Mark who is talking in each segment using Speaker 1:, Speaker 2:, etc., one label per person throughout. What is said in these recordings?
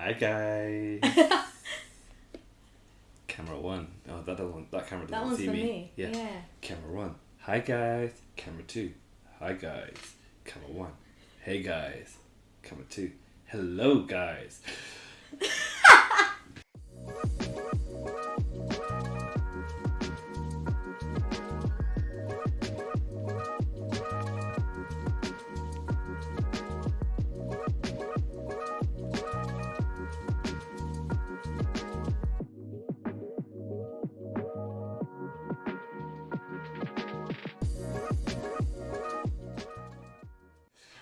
Speaker 1: Hi guys. Camera one. Oh, that camera doesn't see me.
Speaker 2: Me.
Speaker 1: Yeah. Camera one. Hi guys. Camera two. Hi guys. Camera one. Hey guys. Camera two. Hello guys.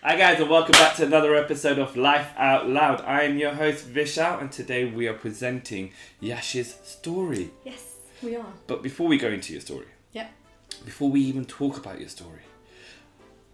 Speaker 1: Hi guys, and welcome back to another episode of Life Out Loud. I am your host Vishal, and today we are presenting Yash's story.
Speaker 2: Yes, we are.
Speaker 1: But before we go into your story, before we even talk about your story,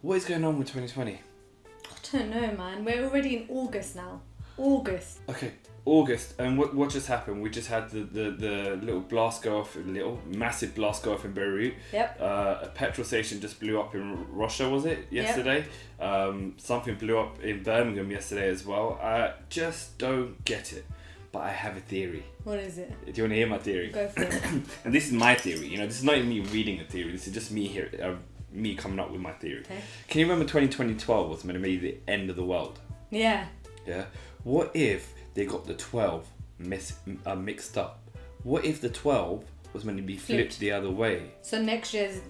Speaker 1: what is going on with 2020?
Speaker 2: I don't know, man. We're already in August now. August.
Speaker 1: Okay, August, and what just happened? We just had the little blast go off, massive blast go off in Beirut.
Speaker 2: Yep.
Speaker 1: A petrol station just blew up in Russia, was it, yesterday? Yep. Something blew up in Birmingham yesterday as well. I just don't get it, but I have a theory.
Speaker 2: What is it?
Speaker 1: Do you want to hear my theory?
Speaker 2: Go for it.
Speaker 1: And this is my theory, this is not even me reading a theory, this is just me coming up with my theory.
Speaker 2: Okay.
Speaker 1: Can you remember 2012 was meant to be the end of the world?
Speaker 2: Yeah.
Speaker 1: Yeah. What if they got the 12 mixed up? What if the 12 was meant to be flipped the other way?
Speaker 2: So next year's...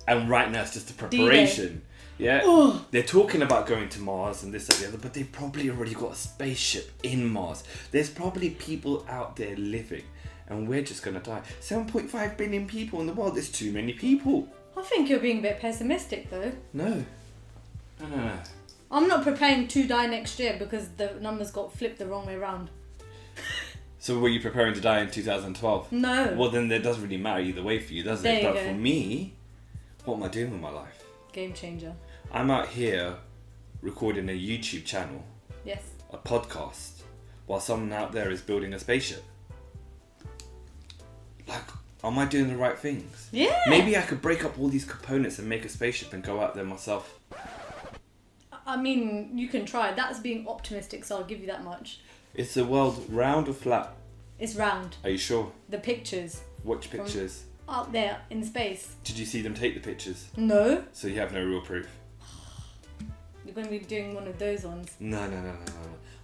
Speaker 1: And right now it's just a preparation.
Speaker 2: D-Day.
Speaker 1: Yeah.
Speaker 2: Ugh.
Speaker 1: They're talking about going to Mars and this, that, the other, but they've probably already got a spaceship in Mars. There's probably people out there living, and we're just going to die. 7.5 billion people in the world. There's too many people.
Speaker 2: I think you're being a bit pessimistic, though.
Speaker 1: No.
Speaker 2: I'm not preparing to die next year because the numbers got flipped the wrong way around.
Speaker 1: So were you preparing to die in 2012?
Speaker 2: No.
Speaker 1: Well, then it doesn't really matter either way for you, does
Speaker 2: There
Speaker 1: it?
Speaker 2: you
Speaker 1: But
Speaker 2: go.
Speaker 1: for me, what am I doing with my life?
Speaker 2: Game changer.
Speaker 1: I'm out here recording a YouTube channel,
Speaker 2: Yes.
Speaker 1: a podcast, while someone out there is building a spaceship. Like, am I doing the right things?
Speaker 2: Yeah.
Speaker 1: Maybe I could break up all these components and make a spaceship and go out there myself.
Speaker 2: I mean, you can try. That's being optimistic, so I'll give you that much.
Speaker 1: Is the world round or flat?
Speaker 2: It's round.
Speaker 1: Are you sure?
Speaker 2: The pictures.
Speaker 1: Which pictures?
Speaker 2: Out there in space.
Speaker 1: Did you see them take the pictures?
Speaker 2: No.
Speaker 1: So you have no real proof?
Speaker 2: You're going to be doing one of those ones.
Speaker 1: No.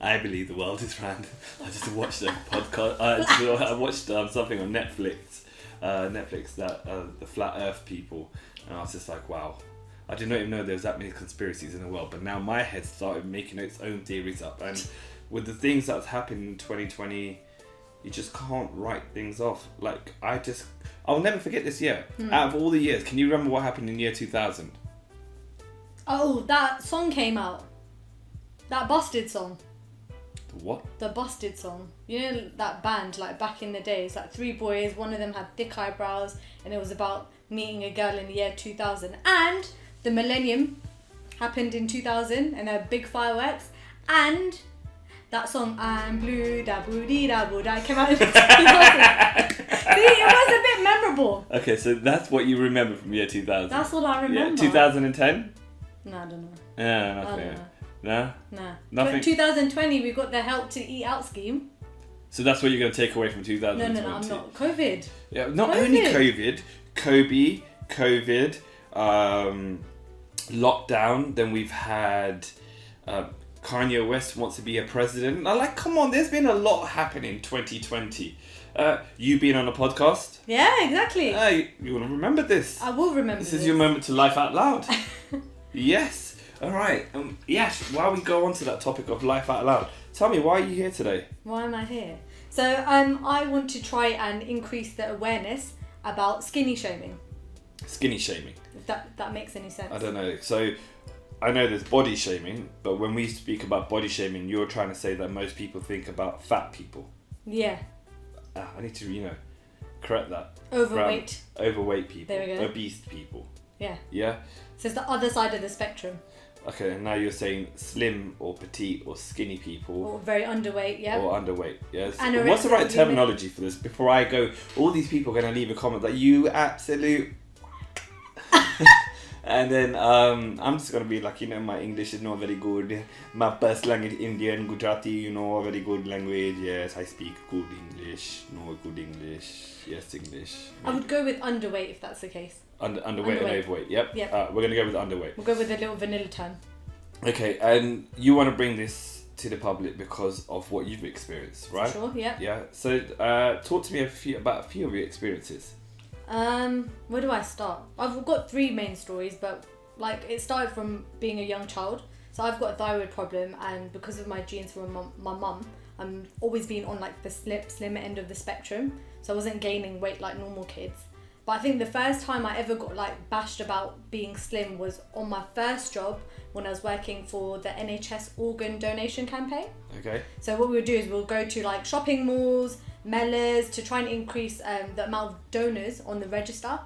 Speaker 1: I believe the world is round. I just watched a podcast. I watched something on Netflix. The Flat Earth people, and I was just like, wow. I did not even know there was that many conspiracies in the world, but now my head started making its own theories up. And with the things that's happened in 2020, you just can't write things off. Like, I'll never forget this year. Out of all the years, can you remember what happened in year 2000?
Speaker 2: Oh, that song came out. That Busted song.
Speaker 1: The what?
Speaker 2: The Busted song. You know that band, like back in the days, like three boys, one of them had thick eyebrows, and it was about meeting a girl in the year 2000. And the millennium happened in 2000, and there were big fireworks, and that song, I'm blue, da boo dee da boo da, came out in 2000. See, it was a bit memorable.
Speaker 1: Okay, so that's what you remember from year 2000.
Speaker 2: That's what I remember.
Speaker 1: Yeah, 2010?
Speaker 2: No, I don't know.
Speaker 1: Yeah,
Speaker 2: I
Speaker 1: nothing.
Speaker 2: don't know.
Speaker 1: No?
Speaker 2: Nah.
Speaker 1: Nothing?
Speaker 2: 2020, we got the Help to Eat Out scheme.
Speaker 1: So that's what you're going to take away from 2020?
Speaker 2: No, I'm not. COVID.
Speaker 1: Yeah, not only COVID, COVID, lockdown, then we've had Kanye West wants to be a president. I'm like, come on, there's been a lot happening in 2020. You being on a podcast.
Speaker 2: Yeah, exactly.
Speaker 1: You will remember this.
Speaker 2: I will remember
Speaker 1: This is your moment to life out loud. Yes. All right. Yes, while we go on to that topic of life out loud, tell me, why are you here today?
Speaker 2: Why am I here? So I want to try and increase the awareness about skinny shaming.
Speaker 1: Skinny shaming.
Speaker 2: If that makes any sense.
Speaker 1: I don't know. So I know there's body shaming, but when we speak about body shaming, you're trying to say that most people think about fat people.
Speaker 2: Yeah.
Speaker 1: I need to, correct that.
Speaker 2: Overweight.
Speaker 1: Overweight people.
Speaker 2: There we go.
Speaker 1: Obese people.
Speaker 2: Yeah.
Speaker 1: Yeah?
Speaker 2: So it's the other side of the spectrum.
Speaker 1: Okay, and now you're saying slim or petite or skinny people.
Speaker 2: Or very underweight, yeah.
Speaker 1: Or underweight, yes.
Speaker 2: Anorexia
Speaker 1: What's the right
Speaker 2: bulimia.
Speaker 1: terminology for this? Before I go, all these people are going to leave a comment like, you absolute... And then I'm just gonna be like, my English is not very good. My first language Indian, Gujarati, very good language. Yes, I speak good English. No good English. Yes, English.
Speaker 2: I would go with underweight if that's the case.
Speaker 1: Underweight and overweight. Yep. We're gonna go with underweight.
Speaker 2: We'll go with a little vanilla term.
Speaker 1: Okay, and you want to bring this to the public because of what you've experienced, right?
Speaker 2: Sure. Yeah.
Speaker 1: Yeah. So, talk to me about a few of your experiences.
Speaker 2: Where do I start? I've got 3 main stories, but it started from being a young child. So I've got a thyroid problem, and because of my genes from my mum, I'm always been on the slimmer end of the spectrum. So I wasn't gaining weight like normal kids. But I think the first time I ever got bashed about being slim was on my first job when I was working for the NHS organ donation campaign.
Speaker 1: Okay.
Speaker 2: So what we would do is we'll go to shopping malls, Mellors, to try and increase the amount of donors on the register.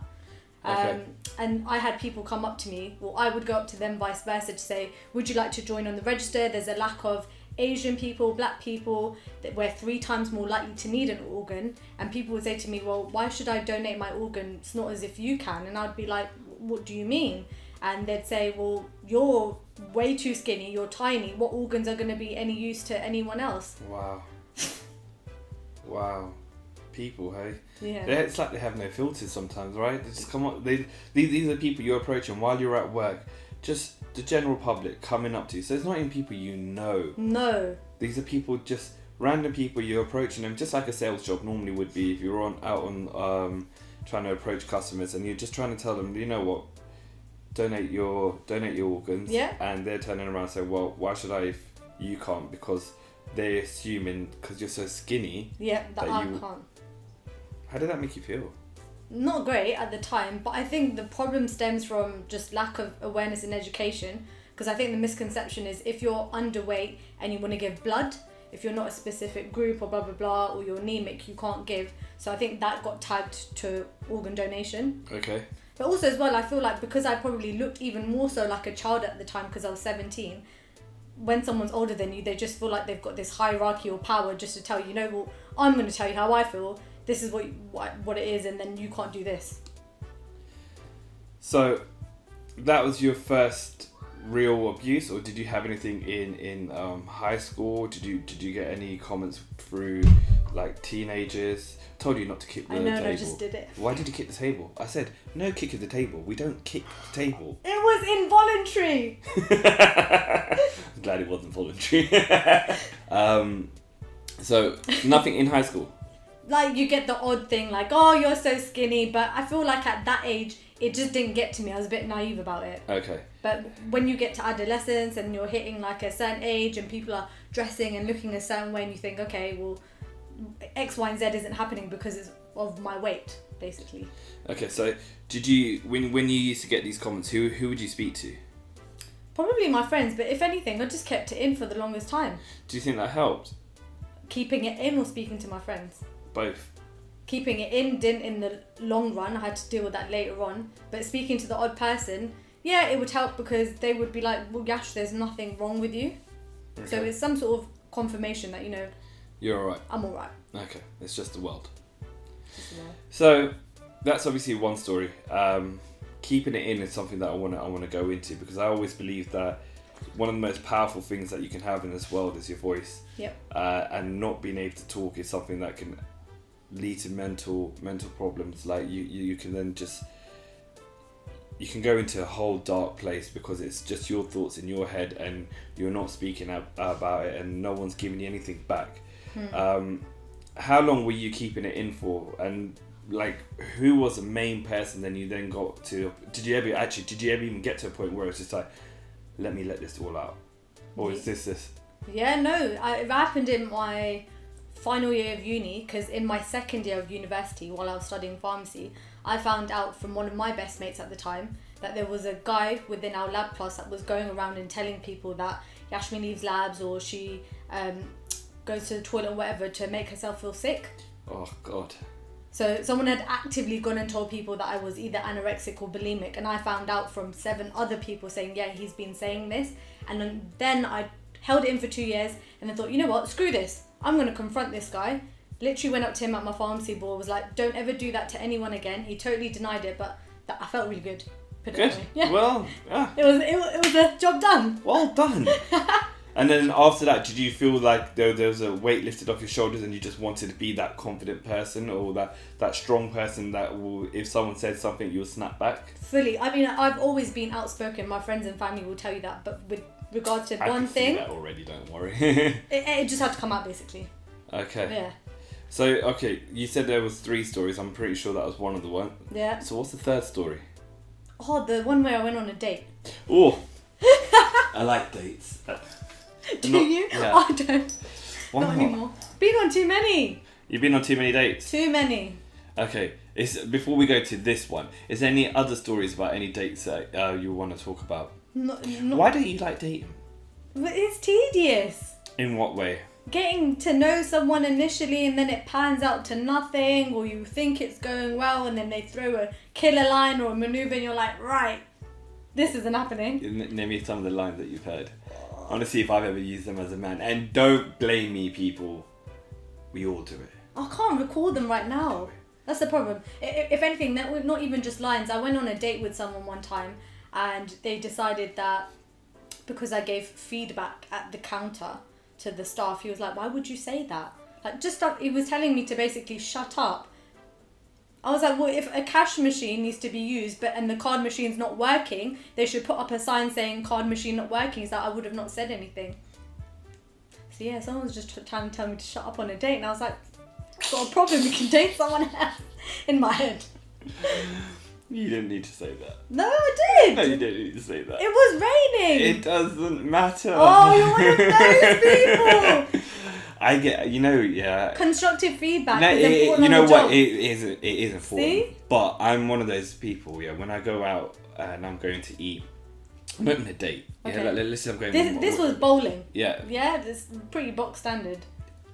Speaker 1: Okay.
Speaker 2: And I had people come up to me, or I would go up to them vice versa to say, would you like to join on the register? There's a lack of Asian people, black people, that we're 3 times more likely to need an organ. And people would say to me, well, why should I donate my organ? It's not as if you can. And I'd be like, what do you mean? And they'd say, well, you're way too skinny, you're tiny. What organs are going to be any use to anyone else?
Speaker 1: Wow. People, hey?
Speaker 2: Yeah.
Speaker 1: It's like they have no filters sometimes, right? They just come up. These are people you're approaching while you're at work. Just the general public coming up to you. So it's not even people you know.
Speaker 2: No.
Speaker 1: These are people, just random people, you're approaching them just like a sales job normally would be if you're out on trying to approach customers and you're just trying to tell them, you know what, donate your organs.
Speaker 2: Yeah.
Speaker 1: And they're turning around and saying, well, why should I if you can't? Because they're assuming because you're so skinny.
Speaker 2: Yeah, that I can't.
Speaker 1: How did that make you feel?
Speaker 2: Not great at the time, but I think the problem stems from just lack of awareness and education, because I think the misconception is if you're underweight and you want to give blood, if you're not a specific group or blah blah blah, or you're anemic, you can't give. So I think that got tagged to organ donation.
Speaker 1: Okay.
Speaker 2: But also as well, I feel like because I probably looked even more so like a child at the time because I was 17, when someone's older than you, they just feel like they've got this hierarchy or power just to tell you, well, I'm going to tell you how I feel. This is what it is, and then you can't do this.
Speaker 1: So, that was your first real abuse, or did you have anything in high school? Did you get any comments through teenagers? Told you not to kick the table.
Speaker 2: I just did it.
Speaker 1: Why did you kick the table? I said no kicking the table. We don't kick the table.
Speaker 2: It was involuntary.
Speaker 1: I'm glad it wasn't voluntary. So nothing in high school.
Speaker 2: You get the odd thing oh, you're so skinny, but I feel like at that age it just didn't get to me. I was a bit naive about it.
Speaker 1: Okay.
Speaker 2: But when you get to adolescence and you're hitting a certain age and people are dressing and looking a certain way and you think, okay, well, X, Y, and Z isn't happening because of my weight, basically.
Speaker 1: Okay, so did you, when you used to get these comments, who would you speak to?
Speaker 2: Probably my friends, but if anything, I just kept it in for the longest time.
Speaker 1: Do you think that helped?
Speaker 2: Keeping it in or speaking to my friends?
Speaker 1: Both.
Speaker 2: Keeping it in didn't in the long run. I had to deal with that later on. But speaking to the odd person, yeah, it would help because they would be like, well, Yash, there's nothing wrong with you. Okay. So it's some sort of confirmation that,
Speaker 1: you're alright.
Speaker 2: I'm alright.
Speaker 1: Okay, it's just the world. So that's obviously one story. Keeping it in is something that I want to go into because I always believe that one of the most powerful things that you can have in this world is your voice.
Speaker 2: Yep.
Speaker 1: And not being able to talk is something that can lead to mental problems. You can then you can go into a whole dark place because it's just your thoughts in your head and you're not speaking about it and no one's giving you anything back. How long were you keeping it in for? And who was the main person then you then got to? Did you ever even get to a point where it's just let me let this all out? Or is this?
Speaker 2: Yeah, no, it happened in my final year of uni because in my second year of university while I was studying pharmacy, I found out from one of my best mates at the time that there was a guy within our lab class that was going around and telling people that Yashmi leaves labs or she goes to the toilet or whatever to make herself feel sick.
Speaker 1: Oh, God. So
Speaker 2: someone had actively gone and told people that I was either anorexic or bulimic, and I found out from 7 other people saying, yeah, he's been saying this. And then I held it in for 2 years and then thought, you know what, screw this. I'm going to confront this guy. Literally went up to him at my pharmacy board, was like, don't ever do that to anyone again. He totally denied it, but I felt really good. Put it
Speaker 1: Good.
Speaker 2: that way. Yeah.
Speaker 1: Well,
Speaker 2: It was a job done.
Speaker 1: well done. And then after that, did you feel like there was a weight lifted off your shoulders and you just wanted to be that confident person or that strong person that will, if someone said something, you'll snap back?
Speaker 2: Fully. I mean, I've always been outspoken. My friends and family will tell you that. But with regards to one thing,
Speaker 1: I can see that already. Don't worry.
Speaker 2: it just had to come out basically.
Speaker 1: Okay.
Speaker 2: Yeah.
Speaker 1: So okay, you said there was 3 stories. I'm pretty sure that was one of the one.
Speaker 2: Yeah.
Speaker 1: So what's the third story?
Speaker 2: Oh, the one where I went on a date.
Speaker 1: Oh. I like dates.
Speaker 2: Do you?
Speaker 1: Yeah.
Speaker 2: I don't.
Speaker 1: Why
Speaker 2: Not anymore. Been on too many.
Speaker 1: You've been on too many dates?
Speaker 2: Too many.
Speaker 1: Okay. Before we go to this one, is there any other stories about any dates that you want to talk about?
Speaker 2: Not,
Speaker 1: Why don't you like dating?
Speaker 2: But it's tedious.
Speaker 1: In what way?
Speaker 2: Getting to know someone initially and then it pans out to nothing, or you think it's going well and then they throw a killer line or a maneuver and you're like, right, this isn't happening.
Speaker 1: Name me some of the lines that you've heard. I want to see if I've ever used them as a man. And don't blame me, people. We all do it.
Speaker 2: I can't recall them right now. That's the problem. If anything, that was not even just lines. I went on a date with someone one time and they decided that because I gave feedback at the counter to the staff, he was like, why would you say that? Like, just stop. He was telling me to basically shut up. I was like, well, if a cash machine needs to be used and the card machine's not working, they should put up a sign saying card machine not working. He's like, I would have not said anything. So yeah, someone was just trying to tell me to shut up on a date and I was like, got a problem, we can date someone else. In my head.
Speaker 1: You didn't need to say that.
Speaker 2: No, I did.
Speaker 1: No, you didn't need to say that.
Speaker 2: It was raining.
Speaker 1: It doesn't matter.
Speaker 2: Oh, you're one of those people.
Speaker 1: I get, yeah.
Speaker 2: Constructive feedback
Speaker 1: No,
Speaker 2: is important.
Speaker 1: you know
Speaker 2: on the
Speaker 1: what?
Speaker 2: job.
Speaker 1: It is important.
Speaker 2: See?
Speaker 1: But I'm one of those people. Yeah, when I go out and I'm going to eat, I'm not on a date.
Speaker 2: Okay.
Speaker 1: Yeah, let's say I'm going.
Speaker 2: This was bowling.
Speaker 1: Yeah.
Speaker 2: Yeah, it's pretty box standard.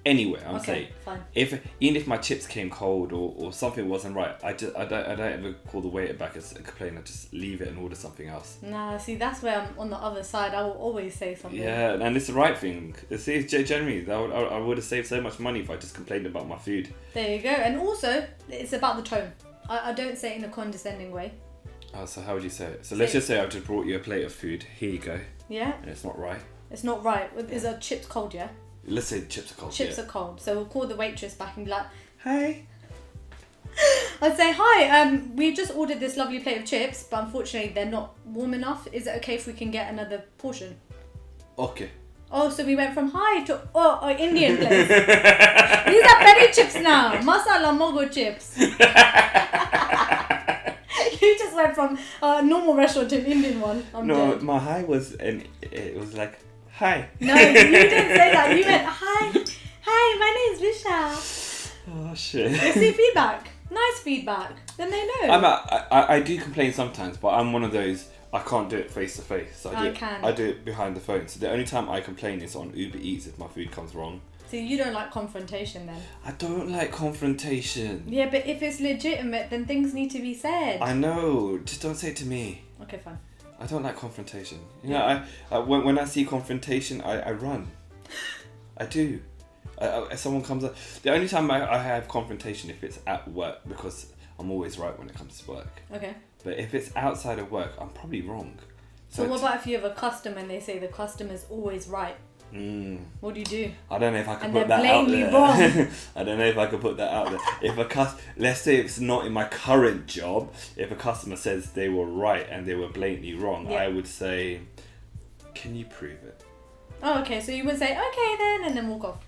Speaker 1: Anyway, I'm
Speaker 2: Okay,
Speaker 1: saying,
Speaker 2: fine.
Speaker 1: even if my chips came cold or something wasn't right, I don't ever call the waiter back and complain. I just leave it and order something else.
Speaker 2: Nah, see, that's where I'm on the other side. I will always say something.
Speaker 1: Yeah, and it's the right thing. See, generally, I would have saved so much money if I just complained about my food.
Speaker 2: There you go. And also, it's about the tone. I don't say it in a condescending way.
Speaker 1: Oh, so how would you say it? So let's just say I've just brought you a plate of food. Here you go.
Speaker 2: Yeah.
Speaker 1: And it's not right.
Speaker 2: It's not right. Is our chips cold? Yeah.
Speaker 1: Let's say the chips are cold.
Speaker 2: Chips are cold. So we'll call the waitress back and be like,
Speaker 1: Hey.
Speaker 2: I'd say, hi, we've just ordered this lovely plate of chips, but unfortunately they're not warm enough. Is it okay if we can get another portion?
Speaker 1: Okay.
Speaker 2: Oh, so we went from hi to Indian place. These are peri chips now. Masala mogo chips. You just went from a normal restaurant to an Indian one. I'm
Speaker 1: No,
Speaker 2: dead.
Speaker 1: my hi was, and it was like, hi.
Speaker 2: No, you didn't say that. You went, hi, my name's Vishal.
Speaker 1: Oh, shit.
Speaker 2: See, feedback. Nice feedback. Then they know.
Speaker 1: I do complain sometimes, but I'm one of those, I can't do it face to face. So I do it behind the phone. So the only time I complain is on Uber Eats if my food comes wrong.
Speaker 2: So you don't like confrontation then?
Speaker 1: I don't like confrontation.
Speaker 2: Yeah, but if it's legitimate, then things need to be said.
Speaker 1: I know, just don't say it to me.
Speaker 2: Okay, fine.
Speaker 1: I don't like confrontation. You know, when I see confrontation, I run. I do. If someone comes up, the only time I have confrontation if it's at work, because I'm always right when it comes to work.
Speaker 2: Okay.
Speaker 1: But if it's outside of work, I'm probably wrong.
Speaker 2: So what about if you have a customer and they say the customer's always right? What do you do?
Speaker 1: I don't know if I can
Speaker 2: And
Speaker 1: put
Speaker 2: they're
Speaker 1: that out
Speaker 2: blatantly
Speaker 1: there.
Speaker 2: wrong.
Speaker 1: I don't know if I can put that out there. If let's say it's not in my current job, if a customer says they were right and they were blatantly wrong,
Speaker 2: Yeah.
Speaker 1: I would say, can you prove it?
Speaker 2: Oh, okay. So you would say, okay then, and then walk off.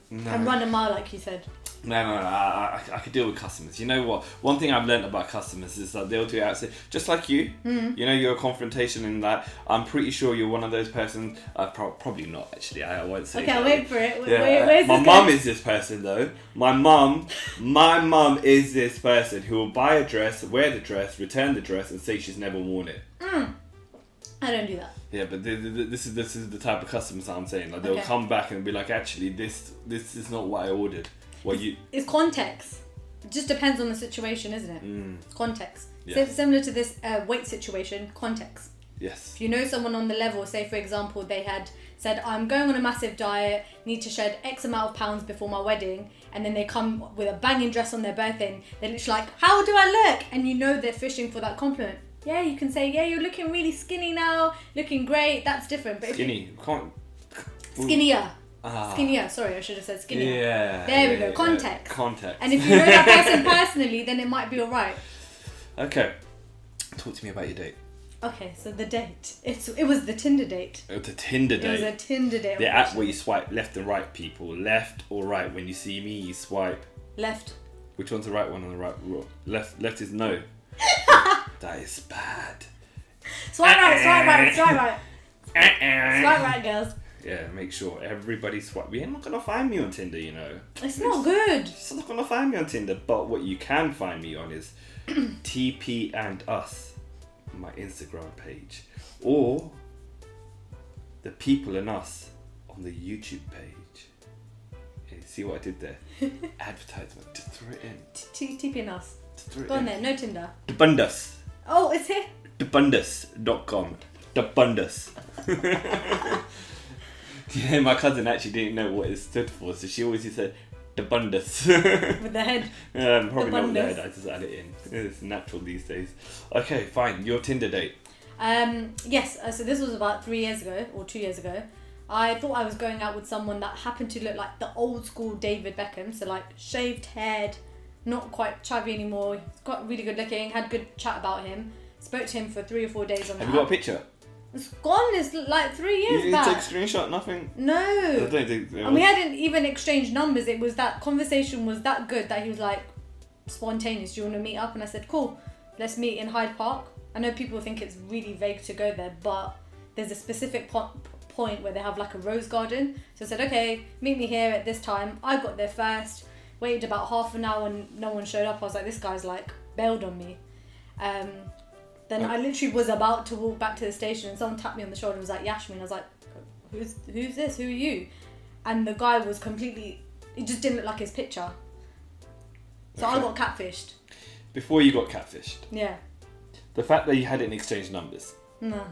Speaker 1: No.
Speaker 2: And run a mile like you said.
Speaker 1: No, I could deal with customers. You know what? One thing I've learned about customers is that they'll do it outside, just like you. You know, you're a confrontation in that. I'm pretty sure you're one of those persons. Probably not, actually. I won't say.
Speaker 2: Okay,
Speaker 1: that.
Speaker 2: I'll wait for it.
Speaker 1: Yeah,
Speaker 2: Where's
Speaker 1: my
Speaker 2: this
Speaker 1: mum
Speaker 2: going?
Speaker 1: is this person though. My mum is this person who will buy a dress, wear the dress, return the dress, and say she's never worn it.
Speaker 2: I don't do that.
Speaker 1: Yeah, but this is the type of customers that I'm saying. Like they'll come back and be like, actually, this is not what I ordered.
Speaker 2: It's context. It just depends on the situation, isn't it? It's context.
Speaker 1: Yeah.
Speaker 2: So similar to this weight situation, context.
Speaker 1: Yes.
Speaker 2: If you know someone on the level, say for example, they had said, I'm going on a massive diet, need to shed X amount of pounds before my wedding, and then they come with a banging dress on their birthday, and they're literally like, how do I look? And you know they're fishing for that compliment. Yeah, you can say, yeah, you're looking really skinny now, looking great. That's different. But
Speaker 1: Skinny. Can't.
Speaker 2: Skinnier.
Speaker 1: Ah.
Speaker 2: Skinnier. Sorry, I should have said skinnier.
Speaker 1: Yeah.
Speaker 2: There we go. Context.
Speaker 1: Context.
Speaker 2: And if you know that person personally, then it might be alright.
Speaker 1: Okay. Talk to me about your date.
Speaker 2: Okay, so the date. It was the Tinder date.
Speaker 1: It was a Tinder date.
Speaker 2: It was a Tinder date.
Speaker 1: The app where you swipe left and right, people. Left or right. When you see me, you swipe.
Speaker 2: Left.
Speaker 1: Which one's the right one on the right? Left is no. That is bad.
Speaker 2: Swipe right, swipe right, swipe right. Swipe right, girls.
Speaker 1: Yeah, make sure everybody swipe. You're not going to find me on Tinder, you know.
Speaker 2: It's not good.
Speaker 1: You're not going to find me on Tinder. But what you can find me on is TP and Us, my Instagram page. Or The People and Us on the YouTube page. Yeah, see what I did there? Advertisement. Just throw it in.
Speaker 2: TP and Us.
Speaker 1: Throw it
Speaker 2: Go on
Speaker 1: in.
Speaker 2: there, no Tinder.
Speaker 1: Debundus.
Speaker 2: Oh, it's here.
Speaker 1: Debundus.com. Debundus. Yeah, my cousin actually didn't know what it stood for, so she always said Debundus.
Speaker 2: With the head.
Speaker 1: Probably not with the
Speaker 2: Debundus.
Speaker 1: head, I just add it in. It's natural these days. Okay, fine. Your Tinder date.
Speaker 2: Yes, so this was about 3 years ago, or 2 years ago. I thought I was going out with someone that happened to look like the old school David Beckham, so like shaved head, not quite chubby anymore, he's got really good looking, had good chat about him. Spoke to him for 3 or 4 days on
Speaker 1: Have
Speaker 2: that.
Speaker 1: you got a picture?
Speaker 2: It's gone, it's like 3 years
Speaker 1: You
Speaker 2: back.
Speaker 1: take a screenshot, nothing? I
Speaker 2: No.
Speaker 1: don't think
Speaker 2: And we hadn't even exchanged numbers. It was that conversation was that good that he was like, spontaneous, do you want to meet up? And I said, cool, let's meet in Hyde Park. I know people think it's really vague to go there, but there's a specific point where they have like a rose garden. So I said, okay, meet me here at this time. I got there first, waited about half an hour and no one showed up. I was like, this guy's like bailed on me. Then I literally was about to walk back to the station and someone tapped me on the shoulder and was like, Yash, and I was like, who's this? Who are you? And the guy was completely, it just didn't look like his picture. So
Speaker 1: Okay.
Speaker 2: I got catfished.
Speaker 1: Before you got catfished,
Speaker 2: Yeah.
Speaker 1: the fact that you hadn't exchanged numbers,
Speaker 2: No.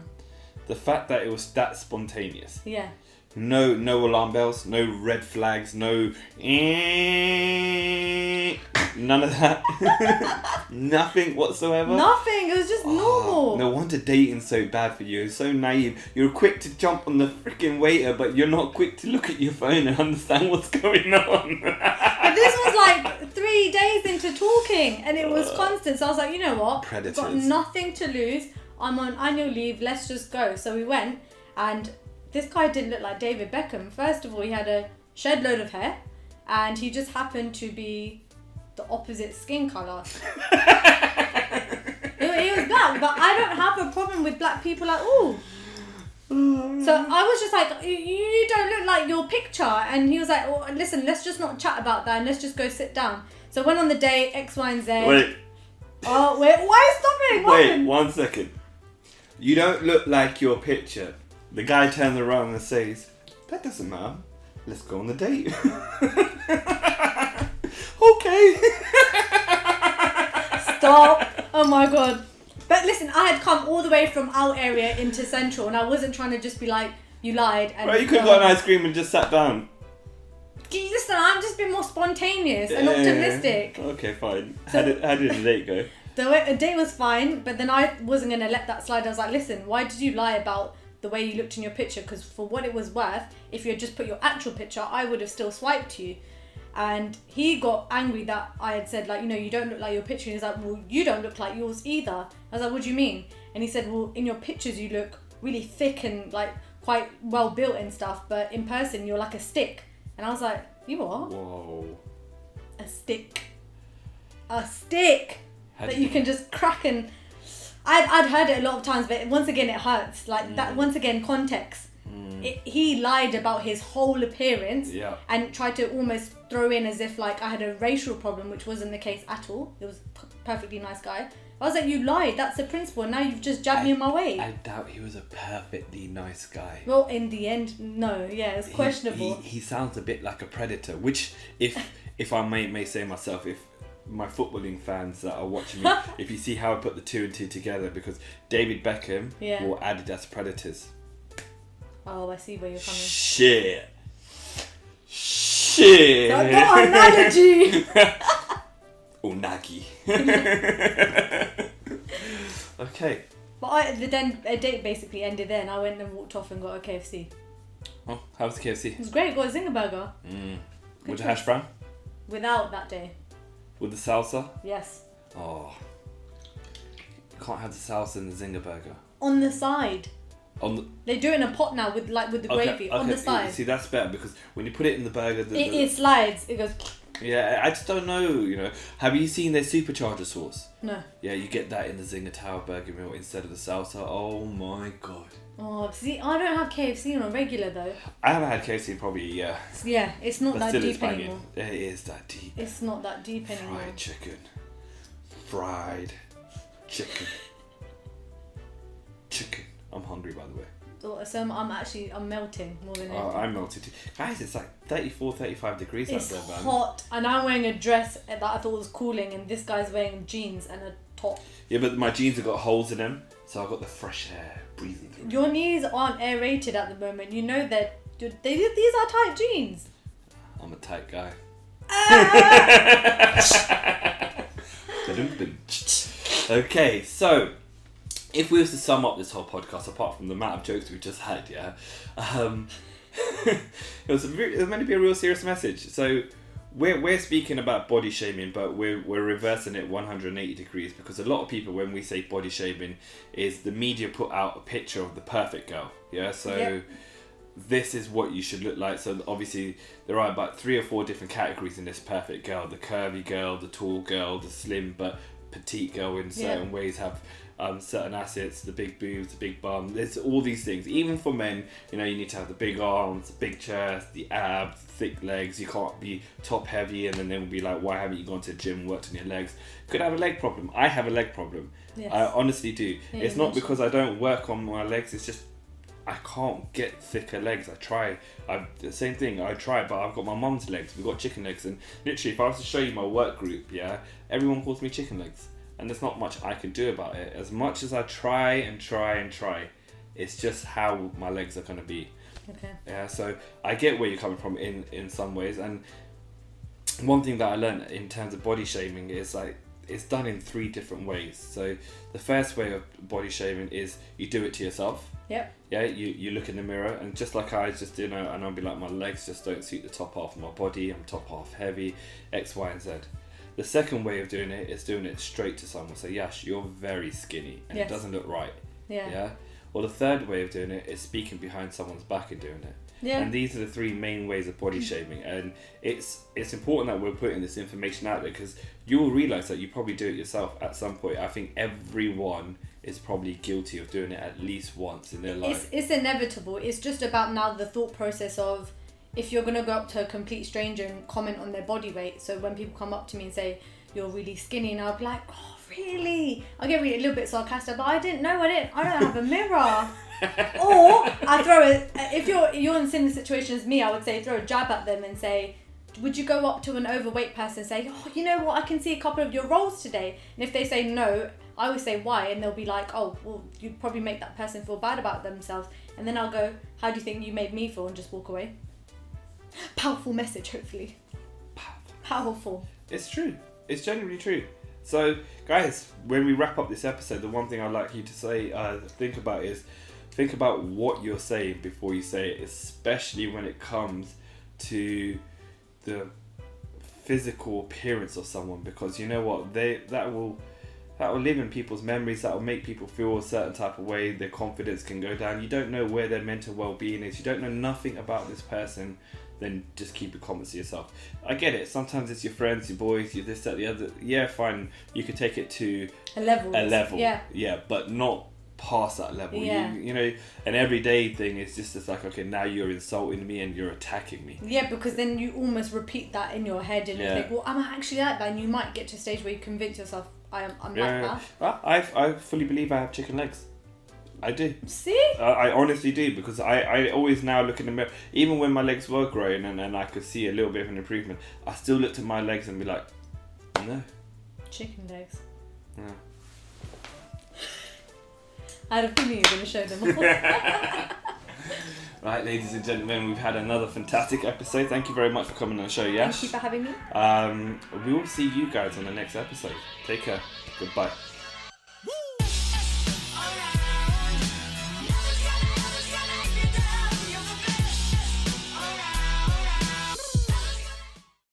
Speaker 1: the fact that it was that spontaneous,
Speaker 2: Yeah.
Speaker 1: no alarm bells, no red flags, no none of that, nothing whatsoever.
Speaker 2: Nothing. It was just normal.
Speaker 1: No wonder dating's so bad for you. It's so naive. You're quick to jump on the freaking waiter, but you're not quick to look at your phone and understand what's going on.
Speaker 2: But this was like 3 days into talking and it was constant. So I was like, you know what?
Speaker 1: Predators.
Speaker 2: I've got nothing to lose. I'm on annual leave. Let's just go. So we went and this guy didn't look like David Beckham. First of all, he had a shed load of hair and he just happened to be the opposite skin colour. He was black, but I don't have a problem with black people at all. So I was just like, you don't look like your picture. And he was like, oh, listen, let's just not chat about that and let's just go sit down. So I went on the date, X, Y, and Z.
Speaker 1: Wait.
Speaker 2: Oh, wait, why stopping? What
Speaker 1: Wait,
Speaker 2: happened?
Speaker 1: 1 second. You don't look like your picture. The guy turns around and says, that doesn't matter. Let's go on the date. Okay.
Speaker 2: Stop. Oh my God. But listen, I had come all the way from our area into Central and I wasn't trying to just be like, you lied. And
Speaker 1: Right, you could have got an ice cream and just sat down.
Speaker 2: Listen, I'm just being more spontaneous and optimistic.
Speaker 1: Okay, fine.
Speaker 2: So-
Speaker 1: How did the date go?
Speaker 2: The date was fine, but then I wasn't going to let that slide. I was like, listen, why did you lie about the way you looked in your picture? Because for what it was worth, if you had just put your actual picture, I would have still swiped you. And he got angry that I had said, like, you know, you don't look like your picture. And he's like, well, you don't look like yours either. I was like, what do you mean? And he said, well, in your pictures you look really thick and like quite well built and stuff, but in person you're like a stick. And I was like, you what?
Speaker 1: Whoa.
Speaker 2: A stick. A stick that you can just crack. And I'd heard it a lot of times, but once again it hurts. Like that, once again, context. He lied about his whole appearance and tried to almost throw in as if like I had a racial problem, which wasn't the case at all. It was a perfectly nice guy. I was like, you lied, that's the principle, and now you've just jabbed me in my way.
Speaker 1: I doubt he was a perfectly nice guy.
Speaker 2: Well, in the end, no, yeah, it's questionable.
Speaker 1: He sounds a bit like a predator, which if I may say myself, if my footballing fans that are watching me, if you see how I put the 2 and 2 together, because David Beckham or Adidas Predators.
Speaker 2: Oh, I see where you're coming.
Speaker 1: Shit.
Speaker 2: What analogy!
Speaker 1: Unagi. Okay.
Speaker 2: But then a date basically ended there, and I went and walked off and got a KFC.
Speaker 1: Oh, how was the KFC?
Speaker 2: It was great. Got a zinger burger.
Speaker 1: With the hash brown?
Speaker 2: Without that day.
Speaker 1: With the salsa?
Speaker 2: Yes.
Speaker 1: Oh. You can't have the salsa in the zinger burger.
Speaker 2: On the side.
Speaker 1: They
Speaker 2: do it in a pot now with the gravy on the side.
Speaker 1: See, that's better because when you put it in the burger,
Speaker 2: it slides. It goes.
Speaker 1: Yeah, I just don't know. Have you seen their supercharger sauce?
Speaker 2: No.
Speaker 1: Yeah, you get that in the Zinger Tower burger meal instead of the salsa. Oh my god.
Speaker 2: Oh, see, I don't have KFC on a regular though.
Speaker 1: I haven't had KFC probably a year.
Speaker 2: Yeah, it's not that deep
Speaker 1: banging.
Speaker 2: anymore.
Speaker 1: It is that deep.
Speaker 2: It's not that deep anymore.
Speaker 1: Fried chicken. Chicken. I'm hungry, by the way.
Speaker 2: So I'm melting more than anything.
Speaker 1: Oh, I'm melting too. Guys, it's like 34, 35 degrees out there, man.
Speaker 2: It's hot, and I'm wearing a dress that I thought was cooling, and this guy's wearing jeans and a top.
Speaker 1: Yeah, but my jeans have got holes in them, so I've got the fresh air breathing through.
Speaker 2: Your knees aren't aerated at the moment. You know that these are tight jeans.
Speaker 1: I'm a tight guy. Okay, so if we was to sum up this whole podcast, apart from the amount of jokes we just had, it was meant to be a real serious message. So we're speaking about body shaming, but we're reversing it 180 degrees, because a lot of people, when we say body shaming, is the media put out a picture of the perfect girl. Yeah, so. Yep. This is what you should look like. So obviously there are about 3 or 4 different categories in this perfect girl: the curvy girl, the tall girl, the slim but petite girl in certain ways have certain assets, the big boobs, the big bum. There's all these things. Even for men, you need to have the big arms, the big chest, the abs, thick legs. You can't be top heavy and then they'll be like, why haven't you gone to the gym and worked on your legs? Could have a leg problem. I have a leg problem. Yes. I honestly do. Yeah, it's not because I don't work on my legs, it's just I can't get thicker legs. I try. The same thing. I try, but I've got my mum's legs. We've got chicken legs, and literally, if I was to show you my work group, everyone calls me chicken legs, and there's not much I can do about it. As much as I try and try, it's just how my legs are gonna be.
Speaker 2: Okay.
Speaker 1: Yeah. So I get where you're coming from in some ways, and one thing that I learned in terms of body shaming is like, it's done in 3 different ways. So the first way of body shaming is you do it to yourself.
Speaker 2: Yep.
Speaker 1: Yeah, you look in the mirror, and just like I just and I'll be like, my legs just don't suit the top half of my body, I'm top half heavy, X, Y, and Z. The second way of doing it is doing it straight to someone. So, Yash, you're very skinny, and it doesn't look right. Yeah. Or the third way of doing it is speaking behind someone's back and doing it. Yeah. And these are the 3 main ways of body shaming, and it's important that we're putting this information out there, because you will realise that you probably do it yourself at some point. I think everyone is probably guilty of doing it at least once in their life.
Speaker 2: It's inevitable. It's just about now the thought process of, if you're going to go up to a complete stranger and comment on their body weight. So when people come up to me and say, you're really skinny, and I'll be like, oh, really? I'll get a little bit sarcastic, but I didn't know, I don't have a mirror. Or I throw it, if you're in a similar situation as me, I would say throw a jab at them and say, would you go up to an overweight person and say, oh, you know what, I can see a couple of your rolls today? And if they say no, I always say why, and they'll be like, oh, well, you'd probably make that person feel bad about themselves. And then I'll go, how do you think you made me feel? And just walk away. Powerful message, hopefully. Powerful.
Speaker 1: It's true. It's genuinely true. So, guys, when we wrap up this episode, the one thing I'd like you to say, think about what you're saying before you say it, especially when it comes to the physical appearance of someone, because you know what, that will live in people's memories. That will make people feel a certain type of way. Their confidence can go down. You don't know where their mental well-being is. You don't know nothing about this person. Then just keep your comments to yourself. I get it. Sometimes it's your friends, your boys, you this, that, the other. Yeah, fine. You could take it to
Speaker 2: a level.
Speaker 1: Yeah, but not past that level. Yeah. You know, an everyday thing is just like, okay, now you're insulting me and you're attacking me.
Speaker 2: Yeah, because then you almost repeat that in your head, and you think, well, am I actually like that? And you might get to a stage where you convince yourself, I'm like that.
Speaker 1: I fully believe I have chicken legs. I do.
Speaker 2: See?
Speaker 1: I honestly do, because I always now look in the mirror, even when my legs were growing and I could see a little bit of an improvement, I still looked at my legs and be like, no.
Speaker 2: Chicken legs.
Speaker 1: Yeah.
Speaker 2: I had a feeling you were going to show them all.
Speaker 1: Right, ladies and gentlemen, we've had another fantastic episode. Thank you very much for coming on the show, Yash.
Speaker 2: Thank you for having me.
Speaker 1: We will see you guys on the next episode. Take care. Goodbye.